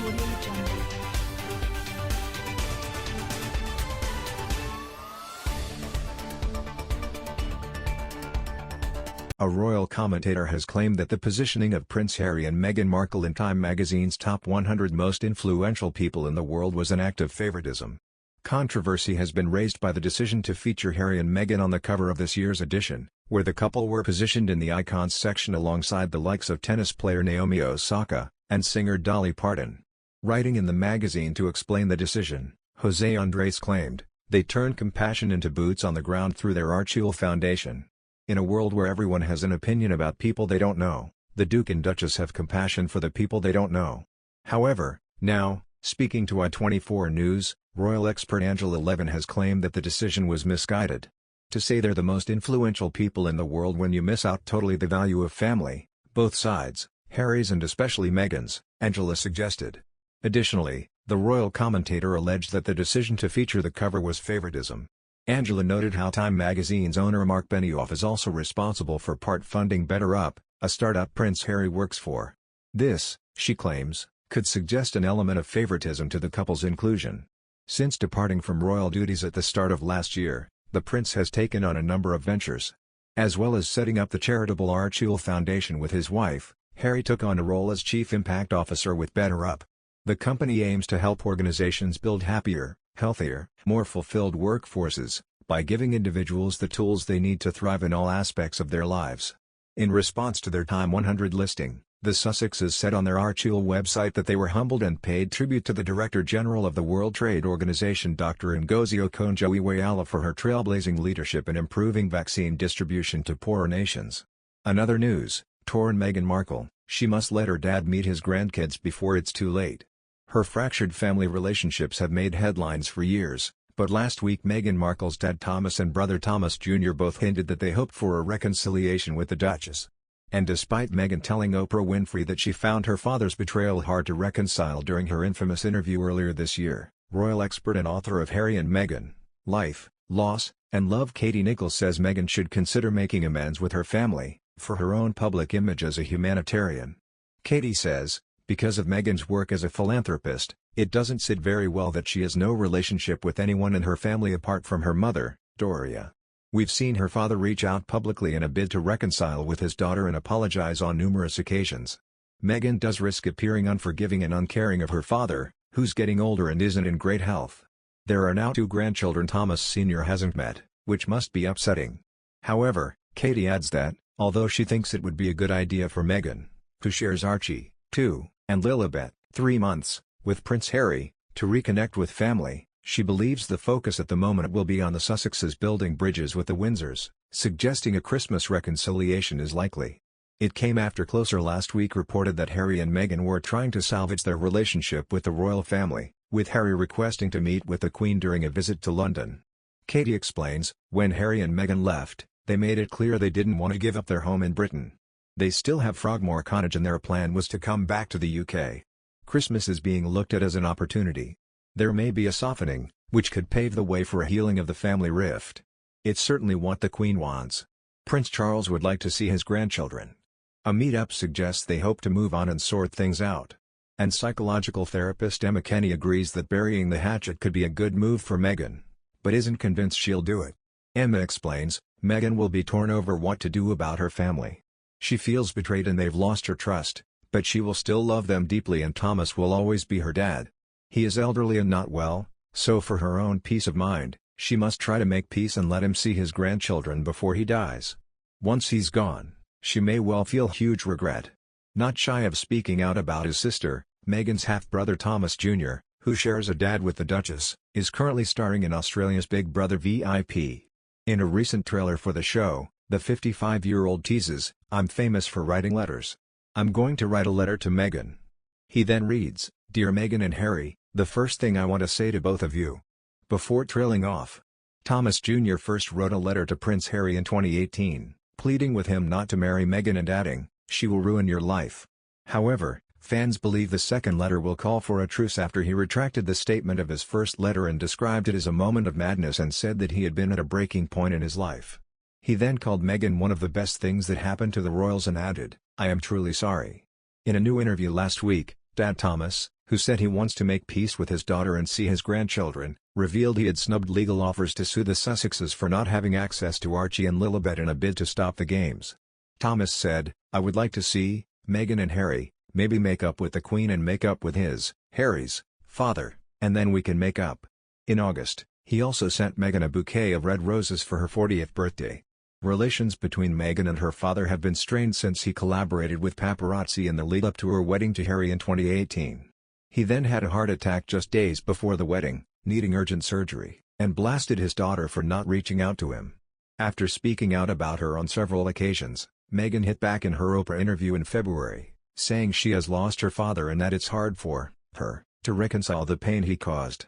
Audio Jungle. A royal commentator has claimed that the positioning of Prince Harry and Meghan Markle in Time magazine's top 100 most influential people in the world was an act of favoritism. Controversy has been raised by the decision to feature Harry and Meghan on the cover of this year's edition, where the couple were positioned in the icons section alongside the likes of tennis player Naomi Osaka and singer Dolly Parton. Writing in the magazine to explain the decision, Jose Andres claimed, "They turned compassion into boots on the ground through their Archewell Foundation. In a world where everyone has an opinion about people they don't know, the Duke and Duchess have compassion for the people they don't know." However, now, speaking to i24 News, royal expert Angela Levin has claimed that the decision was misguided. To say they're the most influential people in the world when you miss out totally the value of family, both sides, Harry's and especially Meghan's, Angela suggested. Additionally, the royal commentator alleged that the decision to feature the cover was favoritism. Angela noted how Time magazine's owner Mark Benioff is also responsible for part funding Better Up, a startup Prince Harry works for. This, she claims, could suggest an element of favoritism to the couple's inclusion. Since departing from royal duties at the start of last year, the prince has taken on a number of ventures. As well as setting up the charitable Archewell Foundation with his wife, Harry took on a role as Chief Impact Officer with Better Up. The company aims to help organizations build happier, healthier, more fulfilled workforces, by giving individuals the tools they need to thrive in all aspects of their lives. In response to their Time 100 listing, the Sussexes said on their Archewell website that they were humbled and paid tribute to the Director General of the World Trade Organization Dr. Ngozi Okonjo-Iweala for her trailblazing leadership in improving vaccine distribution to poorer nations. Another news, torn Meghan Markle, she must let her dad meet his grandkids before it's too late. Her fractured family relationships have made headlines for years, but last week Meghan Markle's dad Thomas and brother Thomas Jr. both hinted that they hoped for a reconciliation with the Duchess. And despite Meghan telling Oprah Winfrey that she found her father's betrayal hard to reconcile during her infamous interview earlier this year, royal expert and author of Harry and Meghan, Life, Loss, and Love Katie Nichols says Meghan should consider making amends with her family, for her own public image as a humanitarian. Katie says, because of Meghan's work as a philanthropist, it doesn't sit very well that she has no relationship with anyone in her family apart from her mother, Doria. We've seen her father reach out publicly in a bid to reconcile with his daughter and apologize on numerous occasions. Meghan does risk appearing unforgiving and uncaring of her father, who's getting older and isn't in great health. There are now 2 grandchildren Thomas Sr. hasn't met, which must be upsetting. However, Katie adds that, although she thinks it would be a good idea for Meghan, who shares Archie, 2, and Lilibet, 3 months, with Prince Harry, to reconnect with family, she believes the focus at the moment will be on the Sussexes building bridges with the Windsors, suggesting a Christmas reconciliation is likely. It came after Closer last week reported that Harry and Meghan were trying to salvage their relationship with the royal family, with Harry requesting to meet with the Queen during a visit to London. Katie explains, when Harry and Meghan left, they made it clear they didn't want to give up their home in Britain. They still have Frogmore Cottage and their plan was to come back to the UK. Christmas is being looked at as an opportunity. There may be a softening, which could pave the way for a healing of the family rift. It's certainly what the Queen wants. Prince Charles would like to see his grandchildren. A meet-up suggests they hope to move on and sort things out. And psychological therapist Emma Kenny agrees that burying the hatchet could be a good move for Meghan, but isn't convinced she'll do it. Emma explains, Meghan will be torn over what to do about her family. She feels betrayed and they've lost her trust, but she will still love them deeply and Thomas will always be her dad. He is elderly and not well, so for her own peace of mind, she must try to make peace and let him see his grandchildren before he dies. Once he's gone, she may well feel huge regret. Not shy of speaking out about his sister, Meghan's half-brother Thomas Jr., who shares a dad with the Duchess, is currently starring in Australia's Big Brother VIP. In a recent trailer for the show, the 55-year-old teases, "I'm famous for writing letters. I'm going to write a letter to Meghan." He then reads, "Dear Meghan and Harry, the first thing I want to say to both of you." Before trailing off. Thomas Jr. first wrote a letter to Prince Harry in 2018, pleading with him not to marry Meghan and adding, "She will ruin your life." However, fans believe the second letter will call for a truce after he retracted the statement of his first letter and described it as a moment of madness and said that he had been at a breaking point in his life. He then called Meghan one of the best things that happened to the royals and added, "I am truly sorry." In a new interview last week, Dad Thomas, who said he wants to make peace with his daughter and see his grandchildren, revealed he had snubbed legal offers to sue the Sussexes for not having access to Archie and Lilibet in a bid to stop the games. Thomas said, "I would like to see Meghan and Harry maybe make up with the Queen and make up with Harry's father, and then we can make up." In August, he also sent Meghan a bouquet of red roses for her 40th birthday. Relations between Meghan and her father have been strained since he collaborated with paparazzi in the lead-up to her wedding to Harry in 2018. He then had a heart attack just days before the wedding, needing urgent surgery, and blasted his daughter for not reaching out to him. After speaking out about her on several occasions, Meghan hit back in her Oprah interview in February, saying she has lost her father and that it's hard for her to reconcile the pain he caused.